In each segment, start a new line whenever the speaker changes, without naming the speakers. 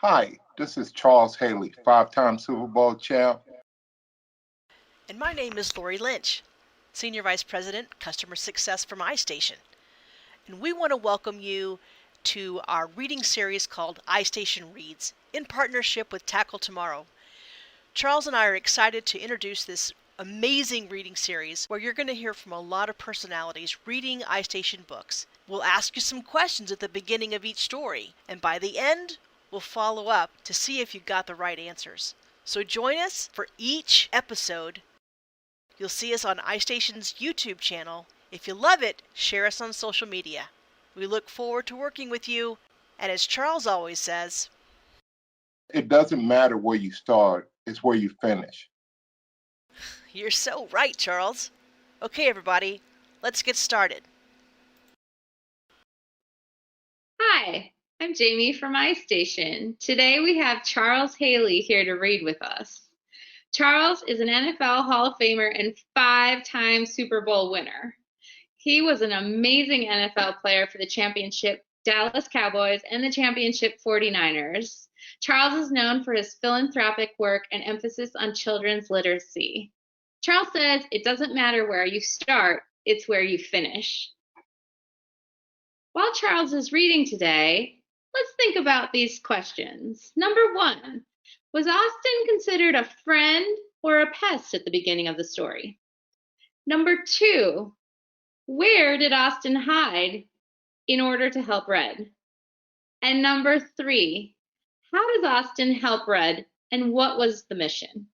Hi, this is Charles Haley, five-time Super Bowl champ.
And my name is Lori Lynch, Senior Vice President, Customer Success from Istation. And we want to welcome you to our reading series called Istation Reads, in partnership with Tackle Tomorrow. Charles and I are excited to introduce this amazing reading series where you're going to hear from a lot of personalities reading Istation books. We'll ask you some questions at the beginning of each story, and by the end, we'll follow up to see if you got the right answers. So join us for each episode. You'll see us on Istation's YouTube channel. If you love it, share us on social media. We look forward to working with you, and as Charles always says,
it doesn't matter where you start, it's where you finish.
You're so right, Charles. Okay, everybody, let's get started.
Hi, I'm Jamie from Istation. Today we have Charles Haley here to read with us. Charles is an NFL Hall of Famer and 5-time Super Bowl winner. He was an amazing NFL player for the championship Dallas Cowboys and the championship 49ers. Charles is known for his philanthropic work and emphasis on children's literacy. Charles says it doesn't matter where you start, it's where you finish. While Charles is reading today, let's think about these questions. Number 1, was Austin considered a friend or a pest at the beginning of the story? Number 2, where did Austin hide in order to help Red? And number 3, how does Austin help Red, and what was the mission?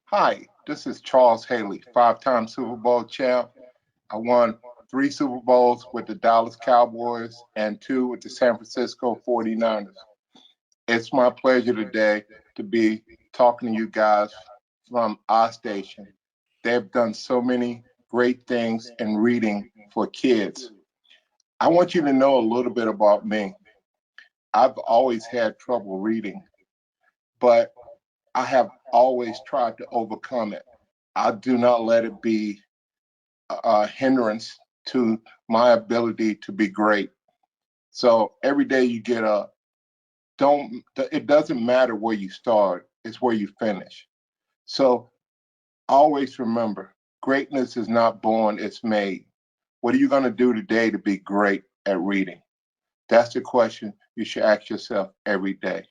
Hi, this is Charles Haley, five-time Super Bowl champ. I won 3 Super Bowls with the Dallas Cowboys and 2 with the San Francisco 49ers. It's my pleasure today to be talking to you guys from Istation. They've done so many great things in reading for kids. I want you to know a little bit about me. I've always had trouble reading, but I have always tried to overcome it. I do not let it be a hindrance to my ability to be great. So every day you get up, it doesn't matter where you start, it's where you finish. So always remember, greatness is not born, it's made. What are you going to do today to be great at reading? That's the question you should ask yourself every day.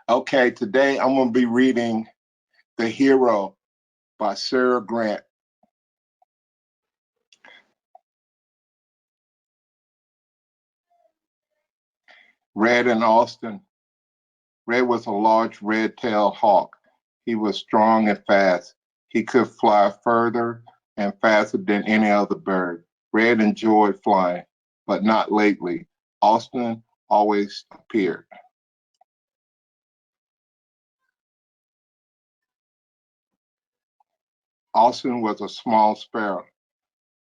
Okay, today I'm going to be reading The Hero by Sarah Grant. Red and Austin. Red was a large red-tailed hawk. He was strong and fast. He could fly further and faster than any other bird. Red enjoyed flying, but not lately. Austin always appeared. Austin was a small sparrow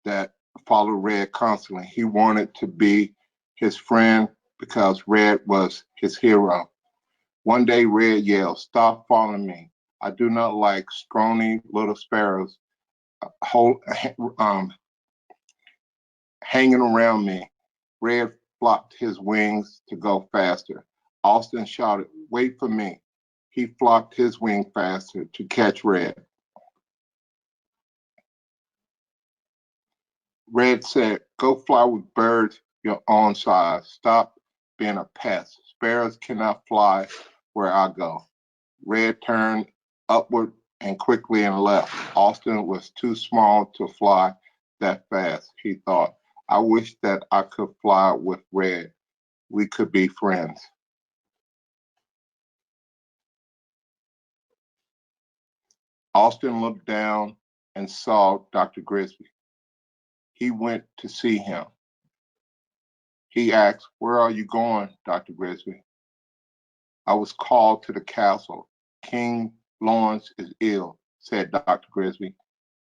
that followed Red constantly. He wanted to be his friend because Red was his hero. One day Red yelled, "Stop following me. I do not like scrawny little sparrows hanging around me." Red flopped his wings to go faster. Austin shouted, "Wait for me." He flopped his wing faster to catch Red. Red said, "Go fly with birds your own size. Stop being a pest. Sparrows cannot fly where I go." Red turned upward and quickly and left. Austin was too small to fly that fast, he thought. I wish that I could fly with Red. We could be friends. Austin looked down and saw Dr. Grizzly. He went to see him. He asked, "Where are you going, Dr. Grizzly?" "I was called to the castle. King Lawrence is ill," said Dr. Grizzly.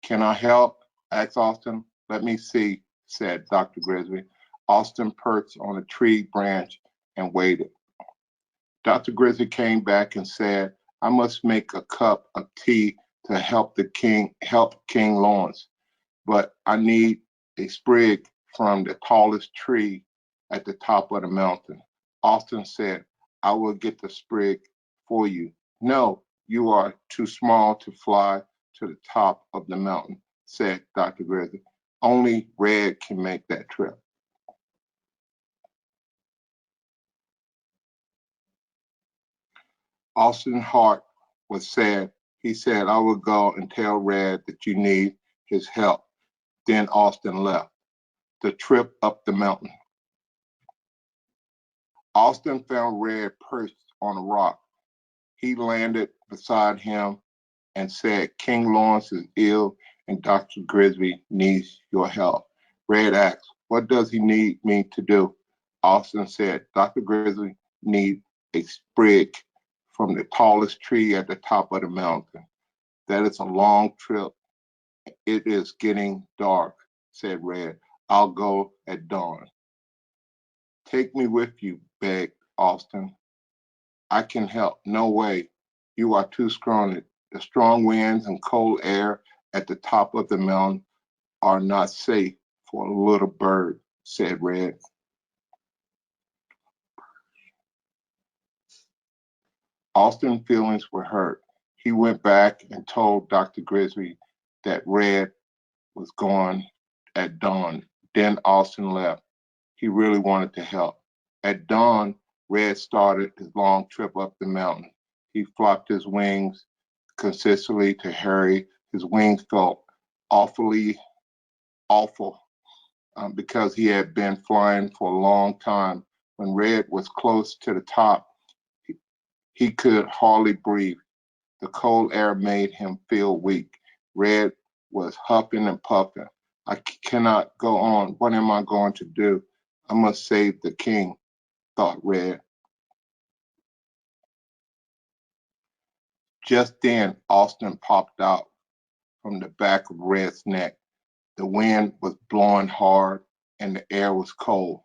"Can I help?" asked Austin. "Let me see," said Dr. Grizzly. Austin perched on a tree branch and waited. Dr. Grizzly came back and said, "I must make a cup of tea to help King Lawrence." but I need a sprig from the tallest tree at the top of the mountain. Austin said, I will get the sprig for you. No, you are too small to fly to the top of the mountain, said Dr. Grizzly. Only Red can make that trip. Austin Hart was sad. He said, I will go and tell Red that you need his help. Then Austin left. The trip up the mountain. Austin found Red perched on a rock. He landed beside him and said, King Lawrence is ill and Dr. Grizzly needs your help. Red asked, what does he need me to do? Austin said, Dr. Grizzly needs a sprig from the tallest tree at the top of the mountain. That is a long trip. It is getting dark, said Red. I'll go at dawn. Take me with you, begged Austin. I can help. No way. You are too scrawny. The strong winds and cold air at the top of the mountain are not safe for a little bird, said Red. Austin's feelings were hurt. He went back and told Dr. Grizzly that Red was gone at dawn. Then Austin left. He really wanted to help. At dawn, Red started his long trip up the mountain. He flopped his wings consistently to hurry. His wings felt awful because he had been flying for a long time. When Red was close to the top, he could hardly breathe. The cold air made him feel weak. Red was huffing and puffing. I cannot go on. What am I going to do? I must save the king, thought Red. Just then, Austin popped out from the back of Red's neck. The wind was blowing hard and the air was cold.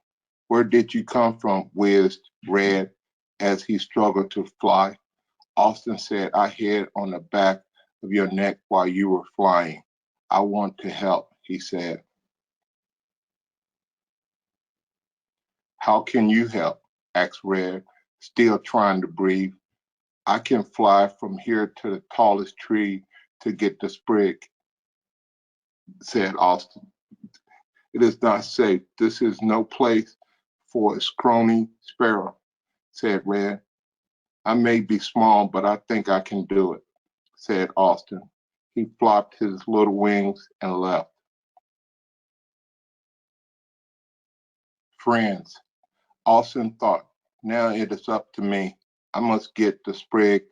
Where did you come from? Whizzed Red as he struggled to fly. Austin said, I hid on the back of your neck while you were flying. I want to help, he said. How can you help? Asked Red, still trying to breathe. I can fly from here to the tallest tree to get the sprig, said Austin. It is not safe. This is no place for a Crony Sparrow, said Red. I may be small, but I think I can do it, said Austin. He flopped his little wings and left. Friends, Austin thought, now it is up to me. I must get the sprig.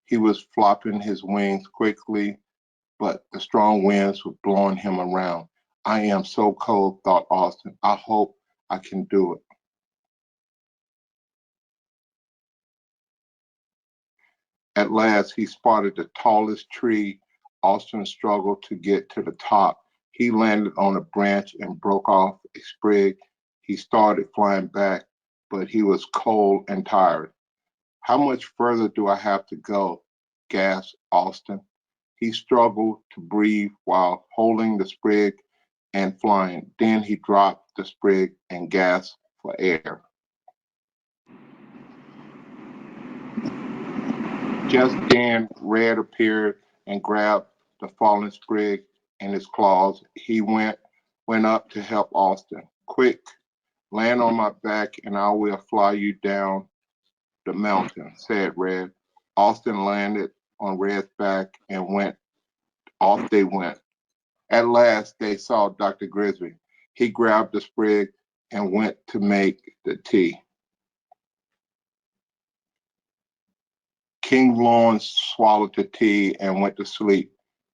He was flopping his wings quickly, but the strong winds were blowing him around. I am so cold, thought Austin. I hope I can do it. At last, he spotted the tallest tree. Austin struggled to get to the top. He landed on a branch and broke off a sprig. He started flying back, but he was cold and tired. How much further do I have to go? Gasped Austin. He struggled to breathe while holding the sprig and flying. Then he dropped the sprig and gasped for air. Just then, Red appeared and grabbed the fallen sprig in his claws. He went up to help Austin. Quick, land on my back and I will fly you down the mountain, said Red. Austin landed on Red's back and off they went. At last, they saw Dr. Grizzly. He grabbed the sprig and went to make the tea. King Lawrence swallowed the tea and went to sleep.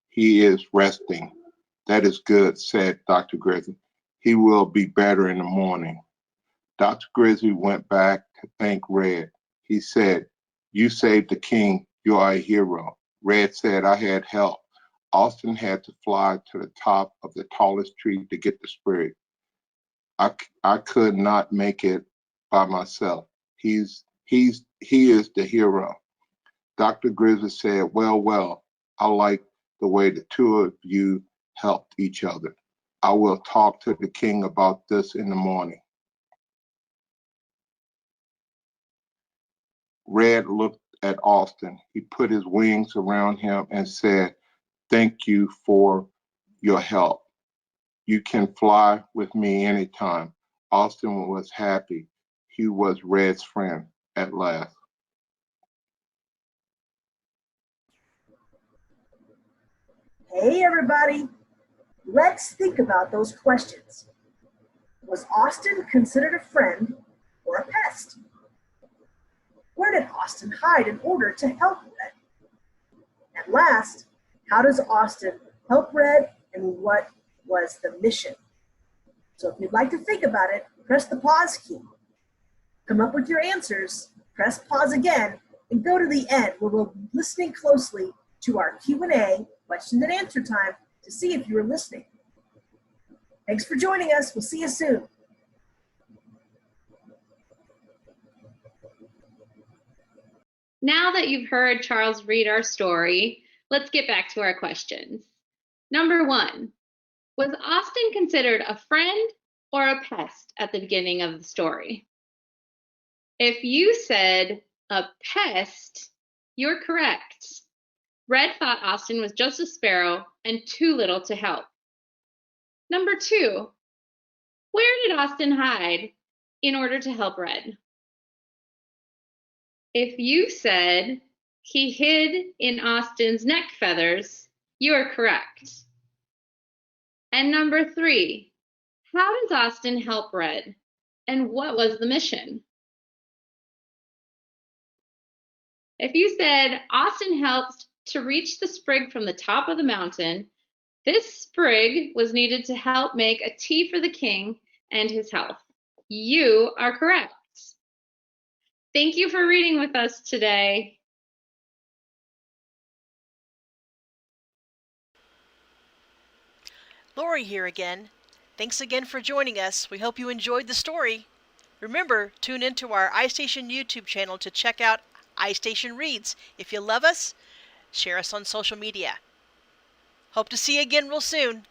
He is resting. That is good, said Dr. Grizzly. He will be better in the morning. Dr. Grizzly went back to thank Red. He said, you saved the king. You are a hero. Red said, I had help. Austin had to fly to the top of the tallest tree to get the sprig. I could not make it by myself. He is the hero. Dr. Grizzly said, well, I like the way the two of you helped each other. I will talk to the king about this in the morning. Red looked at Austin. He put his wings around him and said, "Thank you for your help. You can fly with me anytime." Austin was happy. He was Red's friend at last.
Hey everybody, let's think about those questions. Was Austin considered a friend or a pest? Where did Austin hide in order to help Red? And last, how does Austin help Red, and what was the mission? So if you'd like to think about it, press the pause key. Come up with your answers, press pause again, and go to the end where we'll be listening closely to our Q&A, question and answer time, to see if you were listening. Thanks for joining us. We'll see you soon.
Now that you've heard Charles read our story, let's get back to our questions. Number 1, was Austin considered a friend or a pest at the beginning of the story? If you said a pest, you're correct. Red thought Austin was just a sparrow and too little to help. Number 2, where did Austin hide in order to help Red? If you said he hid in Austin's neck feathers, you are correct. And number 3, how does Austin help Red? And what was the mission? If you said Austin helped to reach the sprig from the top of the mountain, this sprig was needed to help make a tea for the king and his health. You are correct. Thank you for reading with us today.
Lori here again. Thanks again for joining us. We hope you enjoyed the story. Remember, tune into our Istation YouTube channel to check out Istation Reads. If you love us, share us on social media. Hope to see you again real soon.